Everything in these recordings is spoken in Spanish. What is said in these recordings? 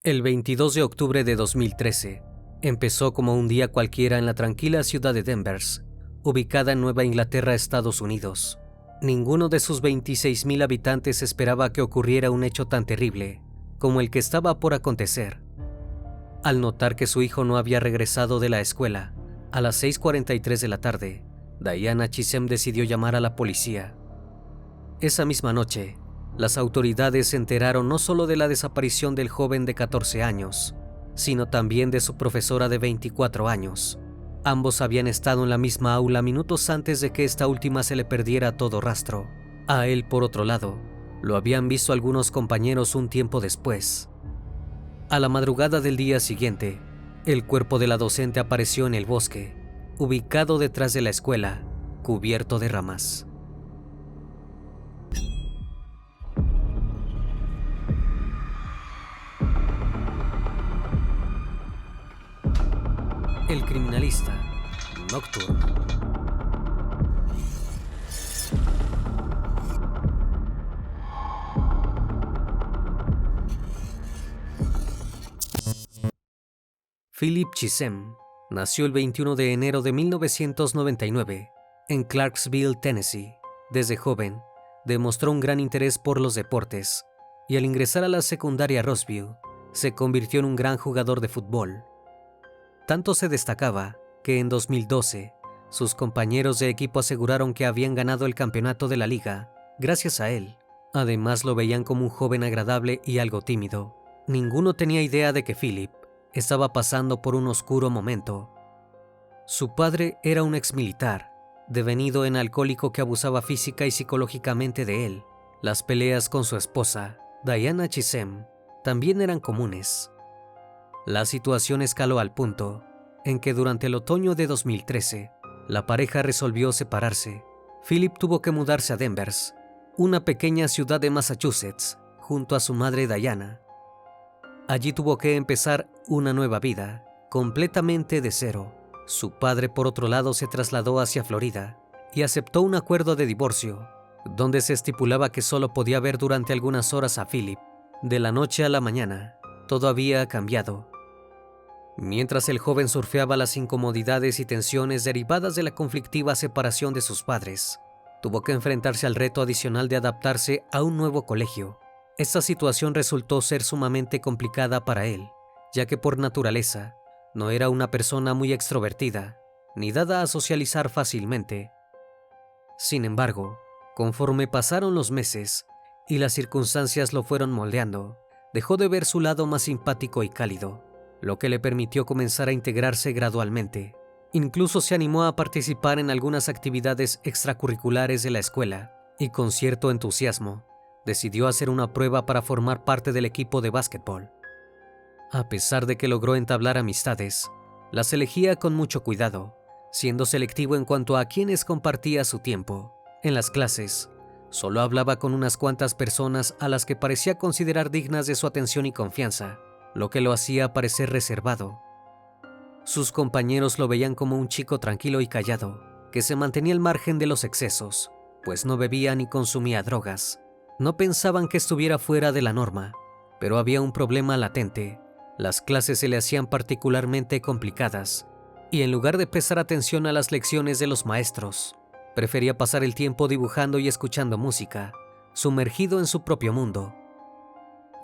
El 22 de octubre de 2013 empezó como un día cualquiera en la tranquila ciudad de Denver, ubicada en Nueva Inglaterra, Estados Unidos. Ninguno de sus 26,000 habitantes esperaba que ocurriera un hecho tan terrible como el que estaba por acontecer. Al notar que su hijo no había regresado de la escuela, a las 6:43 de la tarde, Diana Chisholm decidió llamar a la policía. Esa misma noche, las autoridades se enteraron no solo de la desaparición del joven de 14 años, sino también de su profesora de 24 años. Ambos habían estado en la misma aula minutos antes de que esta última se le perdiera todo rastro. A él, por otro lado, lo habían visto algunos compañeros un tiempo después. A la madrugada del día siguiente, el cuerpo de la docente apareció en el bosque, ubicado detrás de la escuela, cubierto de ramas. El criminalista nocturno. Philip Chisholm nació el 21 de enero de 1999 en Clarksville, Tennessee. Desde joven, demostró un gran interés por los deportes y al ingresar a la secundaria Rossville, se convirtió en un gran jugador de fútbol. Tanto se destacaba que en 2012, sus compañeros de equipo aseguraron que habían ganado el campeonato de la liga gracias a él. Además, lo veían como un joven agradable y algo tímido. Ninguno tenía idea de que Philip estaba pasando por un oscuro momento. Su padre era un exmilitar, devenido en alcohólico que abusaba física y psicológicamente de él. Las peleas con su esposa, Diana Chisholm, también eran comunes. La situación escaló al punto en que durante el otoño de 2013, la pareja resolvió separarse. Philip tuvo que mudarse a Denver, una pequeña ciudad de Massachusetts, junto a su madre Diana. Allí tuvo que empezar una nueva vida, completamente de cero. Su padre, por otro lado, se trasladó hacia Florida y aceptó un acuerdo de divorcio, donde se estipulaba que solo podía ver durante algunas horas a Philip. De la noche a la mañana, todo había cambiado. Mientras el joven surfeaba las incomodidades y tensiones derivadas de la conflictiva separación de sus padres, tuvo que enfrentarse al reto adicional de adaptarse a un nuevo colegio. Esta situación resultó ser sumamente complicada para él, ya que por naturaleza no era una persona muy extrovertida, ni dada a socializar fácilmente. Sin embargo, conforme pasaron los meses y las circunstancias lo fueron moldeando, dejó de ver su lado más simpático y cálido, lo que le permitió comenzar a integrarse gradualmente. Incluso se animó a participar en algunas actividades extracurriculares de la escuela y con cierto entusiasmo decidió hacer una prueba para formar parte del equipo de básquetbol. A pesar de que logró entablar amistades, las elegía con mucho cuidado, siendo selectivo en cuanto a quienes compartía su tiempo. En las clases, solo hablaba con unas cuantas personas a las que parecía considerar dignas de su atención y confianza, lo que lo hacía parecer reservado. Sus compañeros lo veían como un chico tranquilo y callado, que se mantenía al margen de los excesos, pues no bebía ni consumía drogas. No pensaban que estuviera fuera de la norma, pero había un problema latente. Las clases se le hacían particularmente complicadas, y en lugar de prestar atención a las lecciones de los maestros, prefería pasar el tiempo dibujando y escuchando música, sumergido en su propio mundo.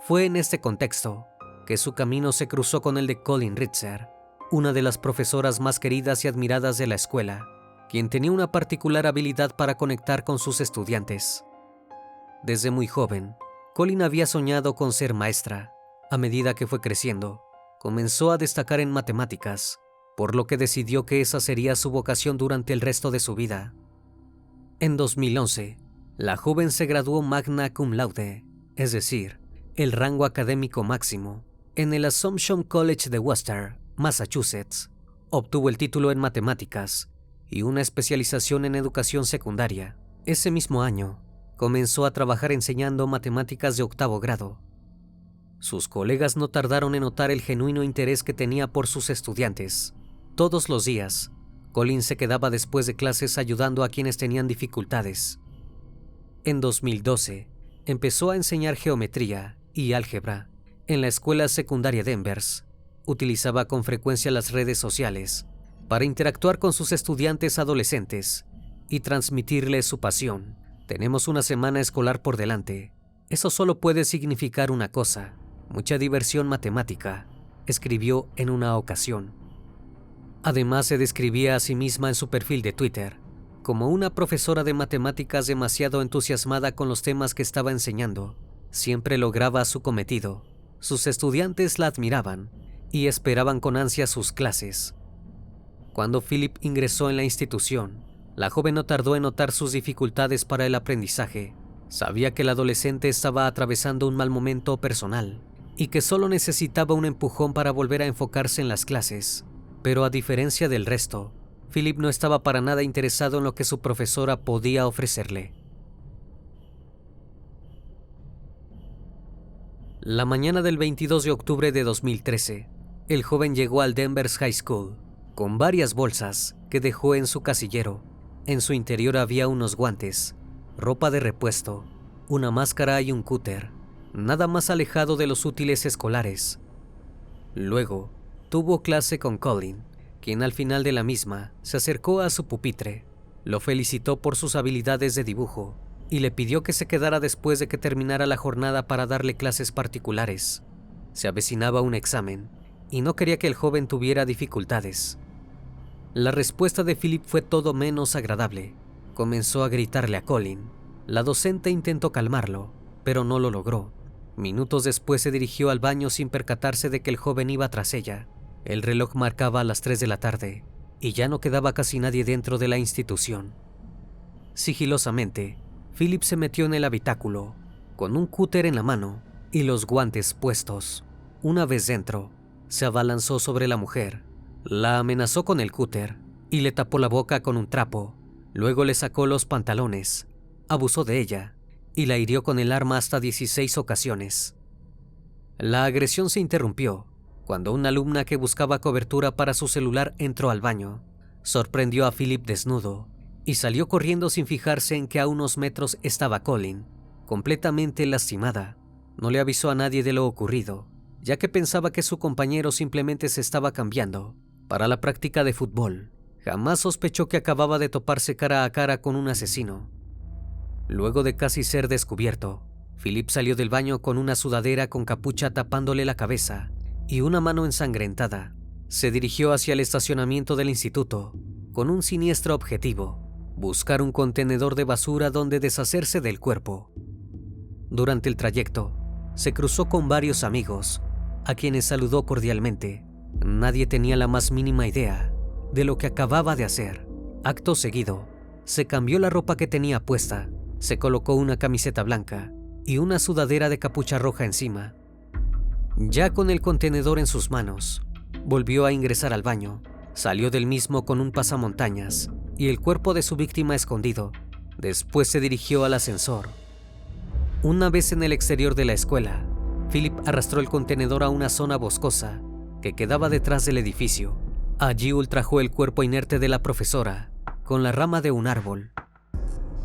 Fue en este contexto que su camino se cruzó con el de Colin Ritzer, una de las profesoras más queridas y admiradas de la escuela, quien tenía una particular habilidad para conectar con sus estudiantes. Desde muy joven, Colin había soñado con ser maestra. A medida que fue creciendo, comenzó a destacar en matemáticas, por lo que decidió que esa sería su vocación durante el resto de su vida. En 2011, la joven se graduó magna cum laude, es decir, el rango académico máximo, en el Assumption College de Worcester, Massachusetts. Obtuvo el título en matemáticas y una especialización en educación secundaria. Ese mismo año, comenzó a trabajar enseñando matemáticas de 8º grado. Sus colegas no tardaron en notar el genuino interés que tenía por sus estudiantes. Todos los días, Colin se quedaba después de clases ayudando a quienes tenían dificultades. En 2012, empezó a enseñar geometría y álgebra En la escuela secundaria Denvers, utilizaba con frecuencia las redes sociales para interactuar con sus estudiantes adolescentes y transmitirles su pasión. Tenemos una semana escolar por delante. Eso solo puede significar una cosa: mucha diversión matemática, escribió en una ocasión. Además, se describía a sí misma en su perfil de Twitter como una profesora de matemáticas demasiado entusiasmada con los temas que estaba enseñando. Siempre lograba su cometido. Sus estudiantes la admiraban y esperaban con ansia sus clases. Cuando Philip ingresó en la institución, la joven no tardó en notar sus dificultades para el aprendizaje. Sabía que el adolescente estaba atravesando un mal momento personal y que solo necesitaba un empujón para volver a enfocarse en las clases. Pero a diferencia del resto, Philip no estaba para nada interesado en lo que su profesora podía ofrecerle. La mañana del 22 de octubre de 2013, el joven llegó al Denvers High School con varias bolsas que dejó en su casillero. En su interior había unos guantes, ropa de repuesto, una máscara y un cúter, nada más alejado de los útiles escolares. Luego, tuvo clase con Colin, quien al final de la misma se acercó a su pupitre, lo felicitó por sus habilidades de dibujo y le pidió que se quedara después de que terminara la jornada para darle clases particulares. Se avecinaba un examen y no quería que el joven tuviera dificultades. La respuesta de Philip fue todo menos agradable. Comenzó a gritarle a Colin. La docente intentó calmarlo, pero no lo logró. Minutos después se dirigió al baño sin percatarse de que el joven iba tras ella. El reloj marcaba las 3 de la tarde y ya no quedaba casi nadie dentro de la institución. Sigilosamente, Philip se metió en el habitáculo, con un cúter en la mano y los guantes puestos. Una vez dentro, se abalanzó sobre la mujer, la amenazó con el cúter y le tapó la boca con un trapo. Luego le sacó los pantalones, abusó de ella y la hirió con el arma hasta 16 ocasiones. La agresión se interrumpió cuando una alumna que buscaba cobertura para su celular entró al baño. Sorprendió a Philip desnudo y salió corriendo sin fijarse en que a unos metros estaba Colin, completamente lastimada. No le avisó a nadie de lo ocurrido, ya que pensaba que su compañero simplemente se estaba cambiando para la práctica de fútbol. Jamás sospechó que acababa de toparse cara a cara con un asesino. Luego de casi ser descubierto, Philip salió del baño con una sudadera con capucha tapándole la cabeza y una mano ensangrentada. Se dirigió hacia el estacionamiento del instituto con un siniestro objetivo: buscar un contenedor de basura donde deshacerse del cuerpo. Durante el trayecto, se cruzó con varios amigos, a quienes saludó cordialmente. Nadie tenía la más mínima idea de lo que acababa de hacer. Acto seguido, se cambió la ropa que tenía puesta, se colocó una camiseta blanca y una sudadera de capucha roja encima. Ya con el contenedor en sus manos, volvió a ingresar al baño, salió del mismo con un pasamontañas y el cuerpo de su víctima escondido. Después se dirigió al ascensor. Una vez en el exterior de la escuela, Philip arrastró el contenedor a una zona boscosa que quedaba detrás del edificio. Allí ultrajó el cuerpo inerte de la profesora con la rama de un árbol.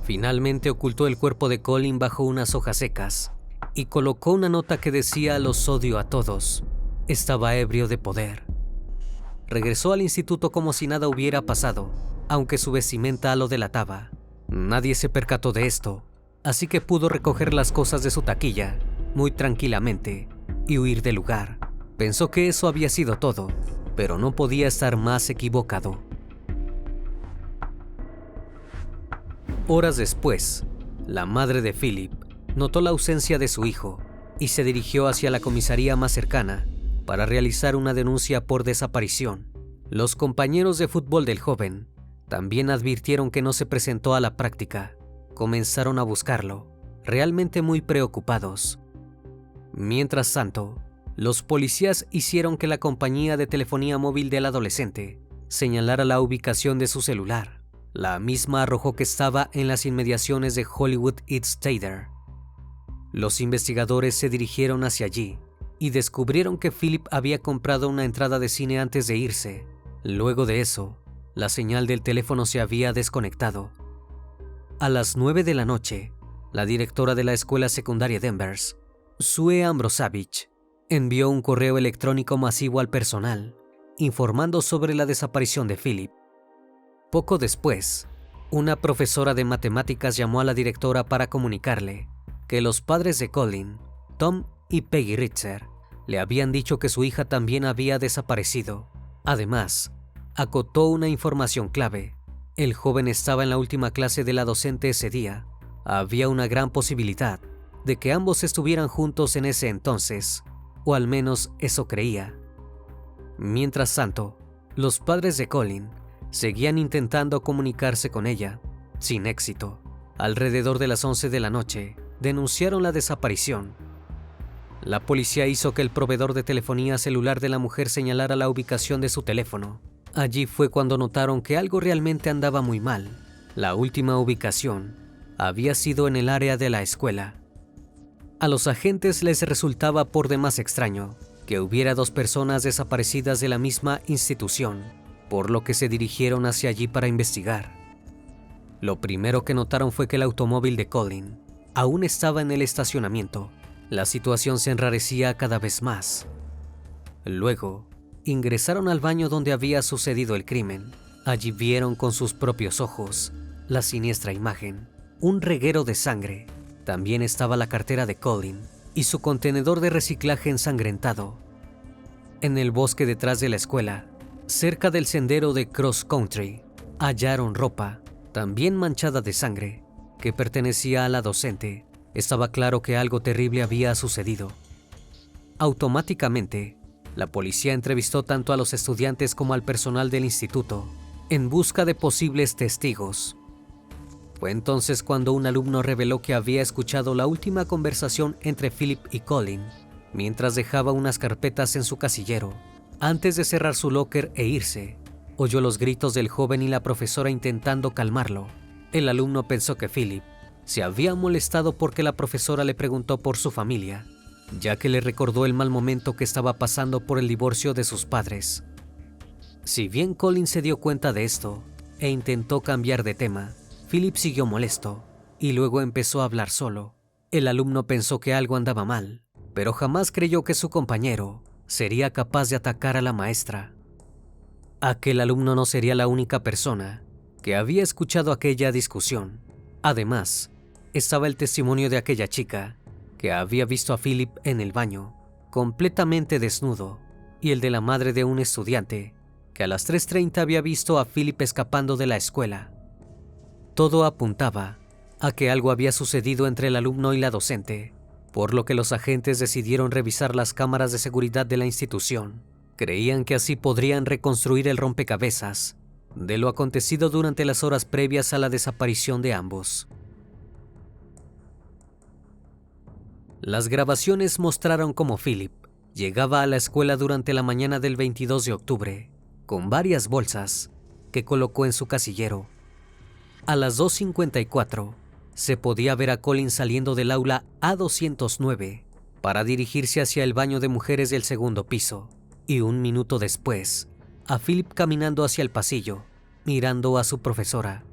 Finalmente ocultó el cuerpo de Colin bajo unas hojas secas y colocó una nota que decía: los odio a todos. Estaba ebrio de poder. Regresó al instituto como si nada hubiera pasado, aunque su vestimenta lo delataba. Nadie se percató de esto, así que pudo recoger las cosas de su taquilla muy tranquilamente y huir del lugar. Pensó que eso había sido todo, pero no podía estar más equivocado. Horas después, la madre de Philip notó la ausencia de su hijo y se dirigió hacia la comisaría más cercana para realizar una denuncia por desaparición. Los compañeros de fútbol del joven también advirtieron que no se presentó a la práctica. Comenzaron a buscarlo, realmente muy preocupados. Mientras tanto, los policías hicieron que la compañía de telefonía móvil del adolescente señalara la ubicación de su celular. La misma arrojó que estaba en las inmediaciones de Hollywood East Theater. Los investigadores se dirigieron hacia allí y descubrieron que Philip había comprado una entrada de cine antes de irse. Luego de eso, la señal del teléfono se había desconectado. A las 9 de la noche, la directora de la escuela secundaria Denvers, Sue Ambrosavich, envió un correo electrónico masivo al personal, informando sobre la desaparición de Philip. Poco después, una profesora de matemáticas llamó a la directora para comunicarle que los padres de Colin, Tom y Peggy Ritzer, le habían dicho que su hija también había desaparecido. Además, acotó una información clave. El joven estaba en la última clase de la docente ese día. Había una gran posibilidad de que ambos estuvieran juntos en ese entonces, o al menos eso creía. Mientras tanto, los padres de Colin seguían intentando comunicarse con ella, sin éxito. Alrededor de las 11 de la noche, denunciaron la desaparición. La policía hizo que el proveedor de telefonía celular de la mujer señalara la ubicación de su teléfono. Allí fue cuando notaron que algo realmente andaba muy mal. La última ubicación había sido en el área de la escuela. A los agentes les resultaba por demás extraño que hubiera dos personas desaparecidas de la misma institución, por lo que se dirigieron hacia allí para investigar. Lo primero que notaron fue que el automóvil de Colin aún estaba en el estacionamiento. La situación se enrarecía cada vez más. Luego, ingresaron al baño donde había sucedido el crimen. Allí vieron con sus propios ojos la siniestra imagen, un reguero de sangre. También estaba la cartera de Colin y su contenedor de reciclaje ensangrentado. En el bosque detrás de la escuela, cerca del sendero de Cross Country, hallaron ropa, también manchada de sangre, que pertenecía a la docente. Estaba claro que algo terrible había sucedido. Automáticamente, la policía entrevistó tanto a los estudiantes como al personal del instituto, en busca de posibles testigos. Fue entonces cuando un alumno reveló que había escuchado la última conversación entre Philip y Colin, mientras dejaba unas carpetas en su casillero. Antes de cerrar su locker e irse, oyó los gritos del joven y la profesora intentando calmarlo. El alumno pensó que Philip se había molestado porque la profesora le preguntó por su familia, ya que le recordó el mal momento que estaba pasando por el divorcio de sus padres. Si bien Colin se dio cuenta de esto e intentó cambiar de tema, Philip siguió molesto y luego empezó a hablar solo. El alumno pensó que algo andaba mal, pero jamás creyó que su compañero sería capaz de atacar a la maestra. Aquel alumno no sería la única persona que había escuchado aquella discusión. Además, estaba el testimonio de aquella chica que había visto a Philip en el baño, completamente desnudo, y el de la madre de un estudiante que a las 3:30 había visto a Philip escapando de la escuela. Todo apuntaba a que algo había sucedido entre el alumno y la docente, por lo que los agentes decidieron revisar las cámaras de seguridad de la institución. Creían que así podrían reconstruir el rompecabezas de lo acontecido durante las horas previas a la desaparición de ambos. Las grabaciones mostraron cómo Philip llegaba a la escuela durante la mañana del 22 de octubre, con varias bolsas que colocó en su casillero. A las 2:54 se podía ver a Colin saliendo del aula A209 para dirigirse hacia el baño de mujeres del segundo piso, y un minuto después, a Philip caminando hacia el pasillo, mirando a su profesora.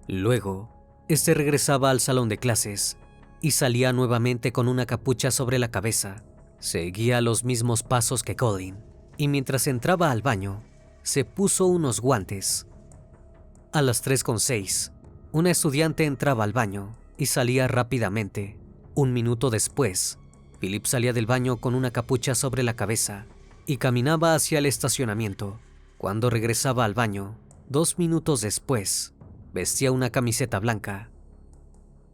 Luego, este regresaba al salón de clases y salía nuevamente con una capucha sobre la cabeza. Seguía los mismos pasos que Colin, y mientras entraba al baño, se puso unos guantes. A las 3:06, una estudiante entraba al baño y salía rápidamente. Un minuto después, Philip salía del baño con una capucha sobre la cabeza y caminaba hacia el estacionamiento. Cuando regresaba al baño, 2 minutos después, vestía una camiseta blanca.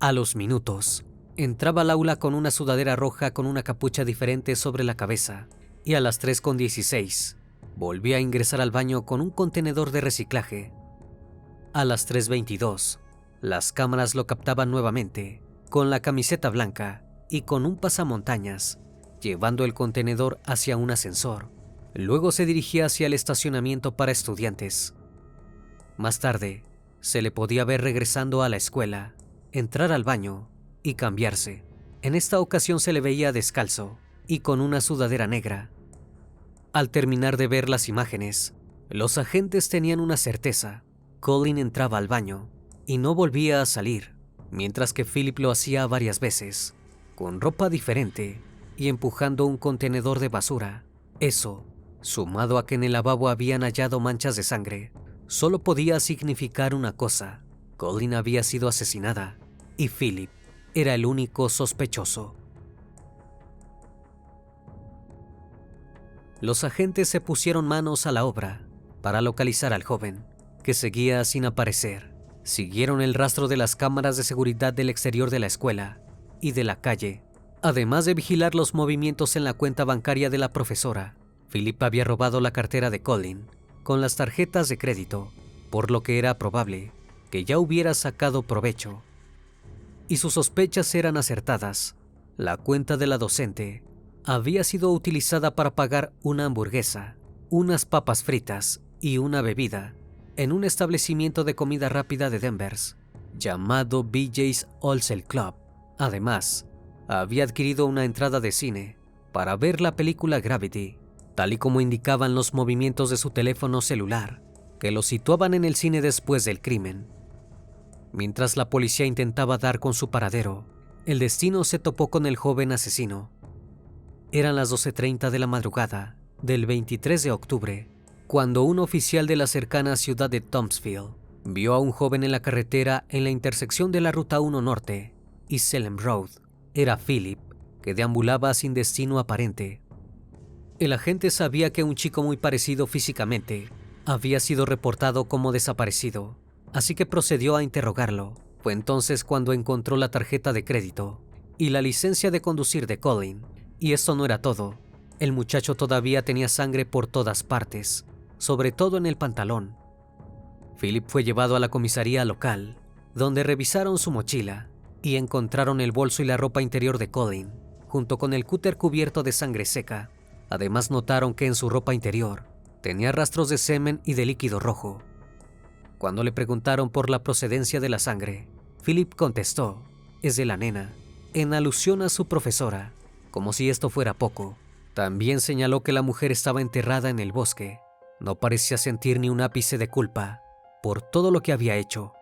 A los minutos, entraba al aula con una sudadera roja con una capucha diferente sobre la cabeza, y a las 3:16, volvía a ingresar al baño con un contenedor de reciclaje. A las 3:22, las cámaras lo captaban nuevamente, con la camiseta blanca y con un pasamontañas, llevando el contenedor hacia un ascensor. Luego se dirigía hacia el estacionamiento para estudiantes. Más tarde, se le podía ver regresando a la escuela, entrar al baño y cambiarse. En esta ocasión se le veía descalzo y con una sudadera negra. Al terminar de ver las imágenes, los agentes tenían una certeza: Colin entraba al baño y no volvía a salir, mientras que Philip lo hacía varias veces, con ropa diferente y empujando un contenedor de basura. Eso, sumado a que en el lavabo habían hallado manchas de sangre, solo podía significar una cosa: Colleen había sido asesinada y Philip era el único sospechoso. Los agentes se pusieron manos a la obra para localizar al joven, que seguía sin aparecer. Siguieron el rastro de las cámaras de seguridad del exterior de la escuela y de la calle, además de vigilar los movimientos en la cuenta bancaria de la profesora. Philip había robado la cartera de Colleen con las tarjetas de crédito, por lo que era probable que ya hubiera sacado provecho. Y sus sospechas eran acertadas. La cuenta de la docente había sido utilizada para pagar una hamburguesa, unas papas fritas y una bebida en un establecimiento de comida rápida de Denver llamado BJ's Wholesale Club. Además, había adquirido una entrada de cine para ver la película Gravity, tal y como indicaban los movimientos de su teléfono celular, que lo situaban en el cine después del crimen. Mientras la policía intentaba dar con su paradero, el destino se topó con el joven asesino. Eran las 12:30 de la madrugada del 23 de octubre, cuando un oficial de la cercana ciudad de Thomasville vio a un joven en la carretera en la intersección de la Ruta 1 Norte y Salem Road. Era Philip, que deambulaba sin destino aparente. El agente sabía que un chico muy parecido físicamente había sido reportado como desaparecido, así que procedió a interrogarlo. Fue entonces cuando encontró la tarjeta de crédito y la licencia de conducir de Colleen. Y esto no era todo. El muchacho todavía tenía sangre por todas partes, sobre todo en el pantalón. Philip fue llevado a la comisaría local, donde revisaron su mochila y encontraron el bolso y la ropa interior de Colleen, junto con el cúter cubierto de sangre seca. Además notaron que en su ropa interior tenía rastros de semen y de líquido rojo. Cuando le preguntaron por la procedencia de la sangre, Philip contestó: "Es de la nena", en alusión a su profesora. Como si esto fuera poco, también señaló que la mujer estaba enterrada en el bosque. No parecía sentir ni un ápice de culpa por todo lo que había hecho.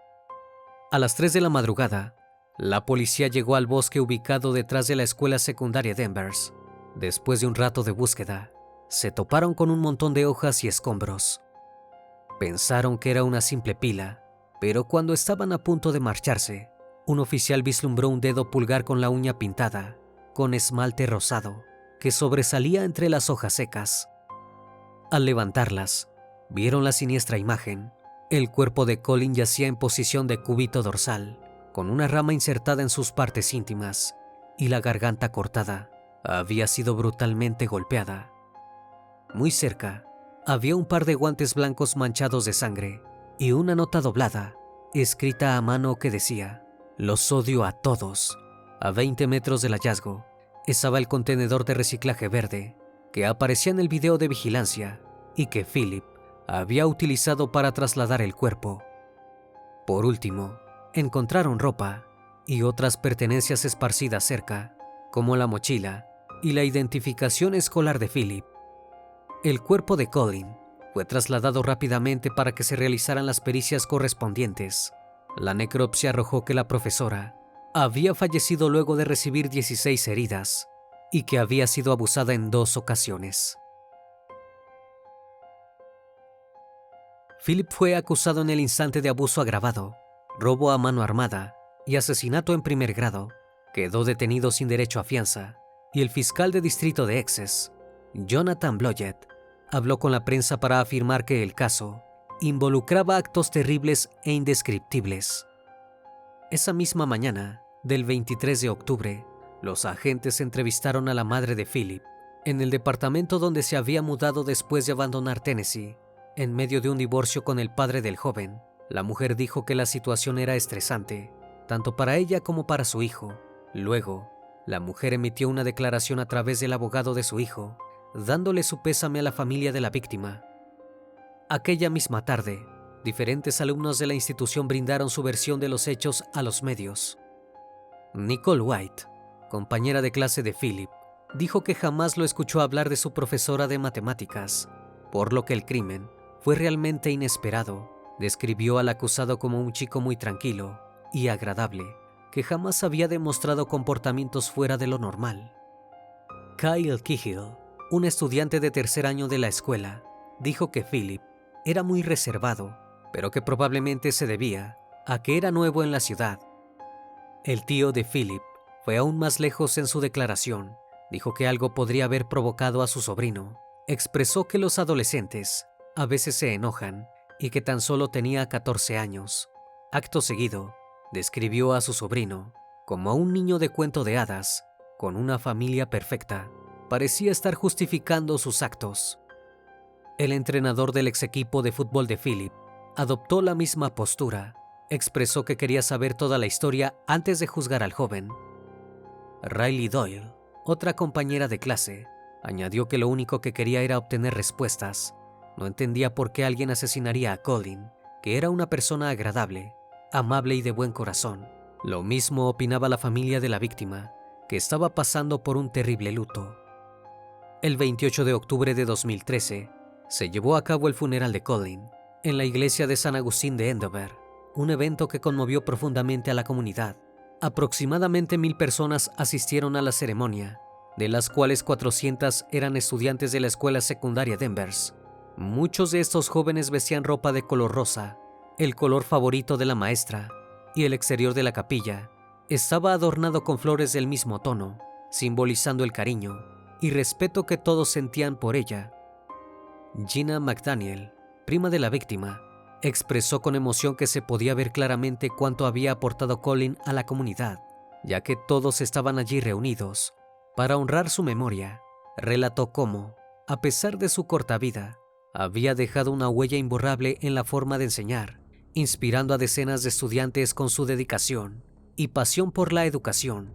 A las 3 de la madrugada, la policía llegó al bosque ubicado detrás de la escuela secundaria Denvers. Después de un rato de búsqueda, se toparon con un montón de hojas y escombros. Pensaron que era una simple pila, pero cuando estaban a punto de marcharse, un oficial vislumbró un dedo pulgar con la uña pintada con esmalte rosado que sobresalía entre las hojas secas. Al levantarlas, vieron la siniestra imagen. El cuerpo de Colleen yacía en posición de cúbito dorsal, con una rama insertada en sus partes íntimas y la garganta cortada. Había sido brutalmente golpeada. Muy cerca, había un par de guantes blancos manchados de sangre y una nota doblada, escrita a mano que decía: "Los odio a todos". A 20 metros del hallazgo estaba el contenedor de reciclaje verde que aparecía en el video de vigilancia y que Philip había utilizado para trasladar el cuerpo. Por último, encontraron ropa y otras pertenencias esparcidas cerca, como la mochila y la identificación escolar de Philip. El cuerpo de Colleen fue trasladado rápidamente para que se realizaran las pericias correspondientes. La necropsia arrojó que la profesora había fallecido luego de recibir 16 heridas y que había sido abusada en 2 ocasiones. Philip fue acusado en el instante de abuso agravado, robo a mano armada y asesinato en primer grado. Quedó detenido sin derecho a fianza y el fiscal de distrito de Essex, Jonathan Blodgett, habló con la prensa para afirmar que el caso involucraba actos terribles e indescriptibles. Esa misma mañana, del 23 de octubre, los agentes entrevistaron a la madre de Philip en el departamento donde se había mudado después de abandonar Tennessee. En medio de un divorcio con el padre del joven, la mujer dijo que la situación era estresante, tanto para ella como para su hijo. Luego, la mujer emitió una declaración a través del abogado de su hijo, dándole su pésame a la familia de la víctima. Aquella misma tarde, diferentes alumnos de la institución brindaron su versión de los hechos a los medios. Nicole White, compañera de clase de Philip, dijo que jamás lo escuchó hablar de su profesora de matemáticas, por lo que el crimen fue realmente inesperado. Describió al acusado como un chico muy tranquilo y agradable, que jamás había demostrado comportamientos fuera de lo normal. Kyle Cahill, un estudiante de tercer año de la escuela, dijo que Philip era muy reservado, pero que probablemente se debía a que era nuevo en la ciudad. El tío de Philip fue aún más lejos en su declaración. Dijo que algo podría haber provocado a su sobrino. Expresó que los adolescentes a veces se enojan y que tan solo tenía 14 años. Acto seguido, describió a su sobrino como a un niño de cuento de hadas, con una familia perfecta. Parecía estar justificando sus actos. El entrenador del ex equipo de fútbol de Philip adoptó la misma postura. Expresó que quería saber toda la historia antes de juzgar al joven. Riley Doyle, otra compañera de clase, añadió que lo único que quería era obtener respuestas. No entendía por qué alguien asesinaría a Colin, que era una persona agradable, amable y de buen corazón. Lo mismo opinaba la familia de la víctima, que estaba pasando por un terrible luto. El 28 de octubre de 2013, se llevó a cabo el funeral de Colin en la iglesia de San Agustín de Endover, un evento que conmovió profundamente a la comunidad. Aproximadamente 1000 personas asistieron a la ceremonia, de las cuales 400 eran estudiantes de la escuela secundaria Denvers. Muchos de estos jóvenes vestían ropa de color rosa, el color favorito de la maestra, y el exterior de la capilla estaba adornado con flores del mismo tono, simbolizando el cariño y respeto que todos sentían por ella. Gina McDaniel, prima de la víctima, expresó con emoción que se podía ver claramente cuánto había aportado Colin a la comunidad, ya que todos estaban allí reunidos para honrar su memoria. Relató cómo, a pesar de su corta vida, había dejado una huella imborrable en la forma de enseñar, inspirando a decenas de estudiantes con su dedicación y pasión por la educación.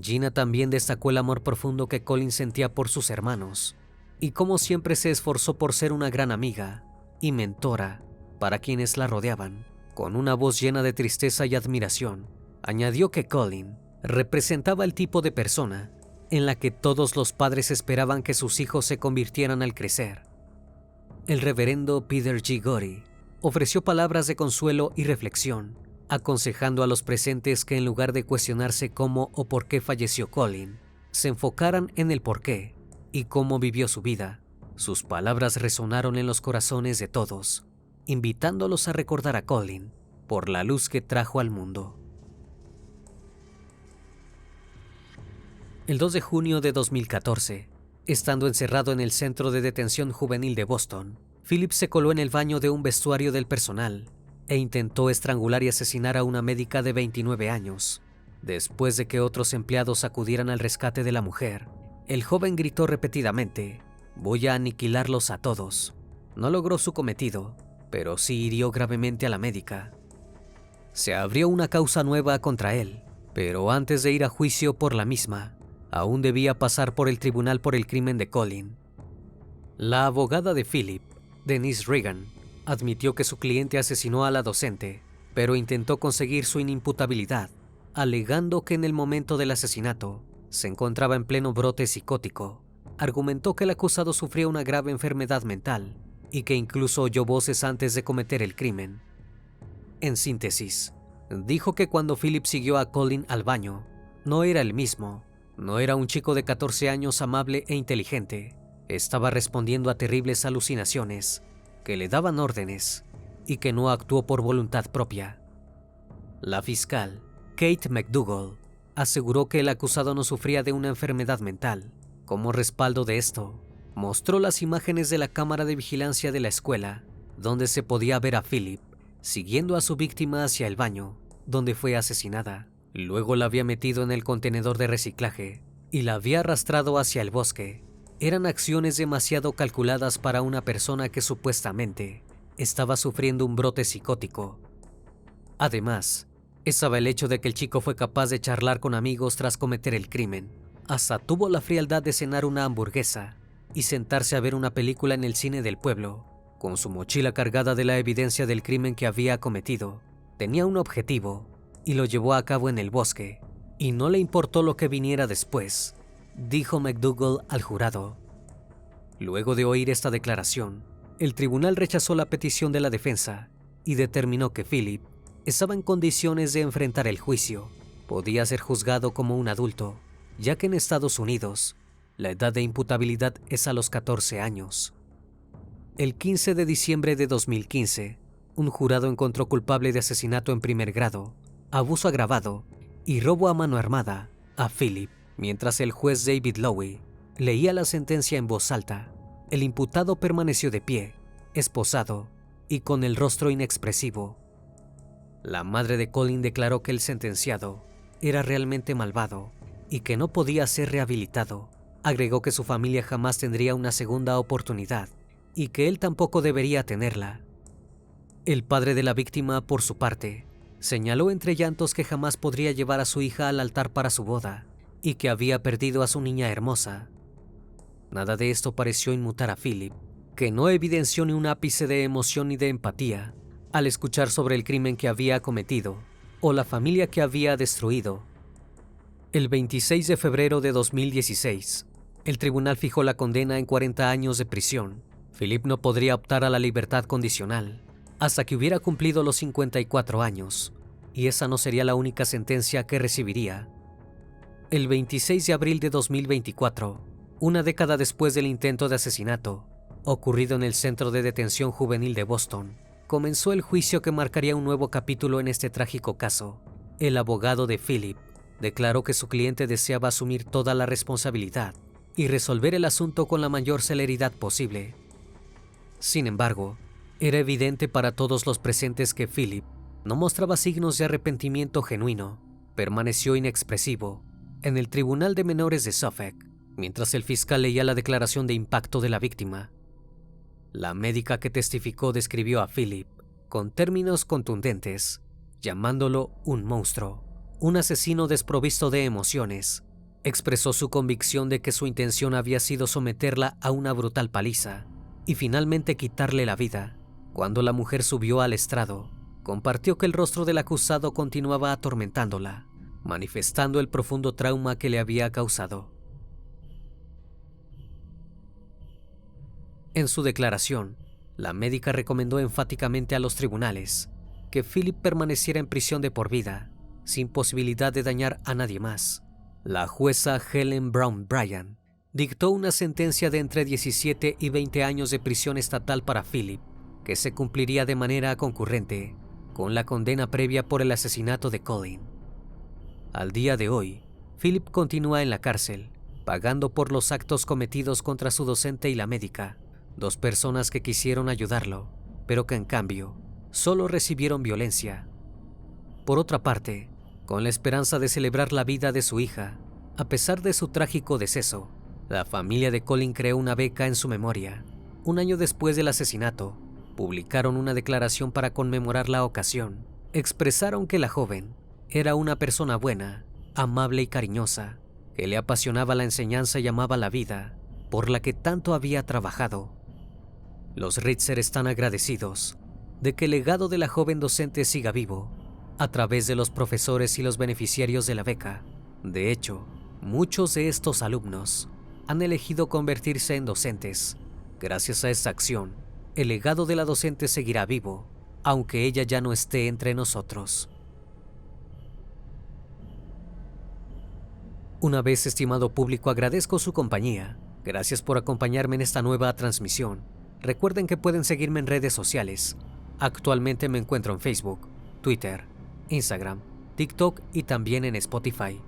Gina también destacó el amor profundo que Colin sentía por sus hermanos y cómo siempre se esforzó por ser una gran amiga y mentora para quienes la rodeaban. Con una voz llena de tristeza y admiración, añadió que Colin representaba el tipo de persona en la que todos los padres esperaban que sus hijos se convirtieran al crecer. El reverendo Peter G. Gorey ofreció palabras de consuelo y reflexión, aconsejando a los presentes que en lugar de cuestionarse cómo o por qué falleció Colin, se enfocaran en el por qué y cómo vivió su vida. Sus palabras resonaron en los corazones de todos, invitándolos a recordar a Colin por la luz que trajo al mundo. El 2 de junio de 2014, estando encerrado en el Centro de Detención Juvenil de Boston, Philip se coló en el baño de un vestuario del personal e intentó estrangular y asesinar a una médica de 29 años. Después de que otros empleados acudieran al rescate de la mujer, el joven gritó repetidamente: «Voy a aniquilarlos a todos». No logró su cometido, pero sí hirió gravemente a la médica. Se abrió una causa nueva contra él, pero antes de ir a juicio por la misma, aún debía pasar por el tribunal por el crimen de Colin. La abogada de Philip, Denise Reagan, admitió que su cliente asesinó a la docente, pero intentó conseguir su inimputabilidad, alegando que en el momento del asesinato se encontraba en pleno brote psicótico. Argumentó que el acusado sufría una grave enfermedad mental y que incluso oyó voces antes de cometer el crimen. En síntesis, dijo que cuando Philip siguió a Colin al baño, no era el mismo. No era un chico de 14 años amable e inteligente. Estaba respondiendo a terribles alucinaciones que le daban órdenes y que no actuó por voluntad propia. La fiscal, Kate McDougall, aseguró que el acusado no sufría de una enfermedad mental. Como respaldo de esto, mostró las imágenes de la cámara de vigilancia de la escuela, donde se podía ver a Philip siguiendo a su víctima hacia el baño, donde fue asesinada. Luego la había metido en el contenedor de reciclaje y la había arrastrado hacia el bosque. Eran acciones demasiado calculadas para una persona que supuestamente estaba sufriendo un brote psicótico. Además, estaba el hecho de que el chico fue capaz de charlar con amigos tras cometer el crimen. Hasta tuvo la frialdad de cenar una hamburguesa y sentarse a ver una película en el cine del pueblo, con su mochila cargada de la evidencia del crimen que había cometido. Tenía un objetivo y lo llevó a cabo en el bosque, y no le importó lo que viniera después, dijo McDougall al jurado. Luego de oír esta declaración, el tribunal rechazó la petición de la defensa y determinó que Philip estaba en condiciones de enfrentar el juicio. Podía ser juzgado como un adulto ya que en Estados Unidos la edad de imputabilidad es a los 14 años. El 15 de diciembre de 2015, un jurado encontró culpable de asesinato en primer grado, abuso agravado y robo a mano armada a Philip. Mientras el juez David Lowy leía la sentencia en voz alta, el imputado permaneció de pie, esposado y con el rostro inexpresivo. La madre de Colin declaró que el sentenciado era realmente malvado y que no podía ser rehabilitado. Agregó que su familia jamás tendría una segunda oportunidad y que él tampoco debería tenerla. El padre de la víctima, por su parte, señaló entre llantos que jamás podría llevar a su hija al altar para su boda y que había perdido a su niña hermosa. Nada de esto pareció inmutar a Philip, que no evidenció ni un ápice de emoción ni de empatía al escuchar sobre el crimen que había cometido o la familia que había destruido. El 26 de febrero de 2016, el tribunal fijó la condena en 40 años de prisión. Philip no podría optar a la libertad condicional hasta que hubiera cumplido los 54 años, y esa no sería la única sentencia que recibiría. El 26 de abril de 2024, una década después del intento de asesinato, ocurrido en el Centro de Detención Juvenil de Boston, comenzó el juicio que marcaría un nuevo capítulo en este trágico caso. El abogado de Philip declaró que su cliente deseaba asumir toda la responsabilidad y resolver el asunto con la mayor celeridad posible. Sin embargo, era evidente para todos los presentes que Philip no mostraba signos de arrepentimiento genuino. Permaneció inexpresivo en el Tribunal de Menores de Suffolk, mientras el fiscal leía la declaración de impacto de la víctima. La médica que testificó describió a Philip con términos contundentes, llamándolo un monstruo, un asesino desprovisto de emociones. Expresó su convicción de que su intención había sido someterla a una brutal paliza y finalmente quitarle la vida. Cuando la mujer subió al estrado, compartió que el rostro del acusado continuaba atormentándola, manifestando el profundo trauma que le había causado. En su declaración, la médica recomendó enfáticamente a los tribunales que Philip permaneciera en prisión de por vida, sin posibilidad de dañar a nadie más. La jueza Helen Brown Bryan dictó una sentencia de entre 17 y 20 años de prisión estatal para Philip, que se cumpliría de manera concurrente con la condena previa por el asesinato de Colin. Al día de hoy, Philip continúa en la cárcel, pagando por los actos cometidos contra su docente y la médica, dos personas que quisieron ayudarlo, pero que en cambio solo recibieron violencia. Por otra parte, con la esperanza de celebrar la vida de su hija, a pesar de su trágico deceso, la familia de Colin creó una beca en su memoria. Un año después del asesinato, publicaron una declaración para conmemorar la ocasión. Expresaron que la joven era una persona buena, amable y cariñosa, que le apasionaba la enseñanza y amaba la vida, por la que tanto había trabajado. Los Ritzer están agradecidos de que el legado de la joven docente siga vivo a través de los profesores y los beneficiarios de la beca. De hecho, muchos de estos alumnos han elegido convertirse en docentes. Gracias a esta acción, el legado de la docente seguirá vivo, aunque ella ya no esté entre nosotros. Una vez, estimado público, agradezco su compañía. Gracias por acompañarme en esta nueva transmisión. Recuerden que pueden seguirme en redes sociales. Actualmente me encuentro en Facebook, Twitter, Instagram, TikTok y también en Spotify.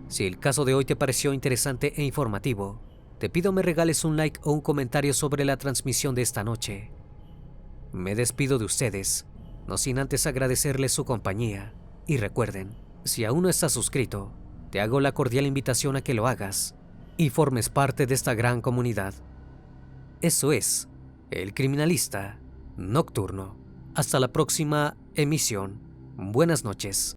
Si el caso de hoy te pareció interesante e informativo, te pido me regales un like o un comentario sobre la transmisión de esta noche. Me despido de ustedes, no sin antes agradecerles su compañía. Y recuerden, si aún no estás suscrito, te hago la cordial invitación a que lo hagas y formes parte de esta gran comunidad. Eso es, El Criminalista Nocturno. Hasta la próxima emisión. Buenas noches.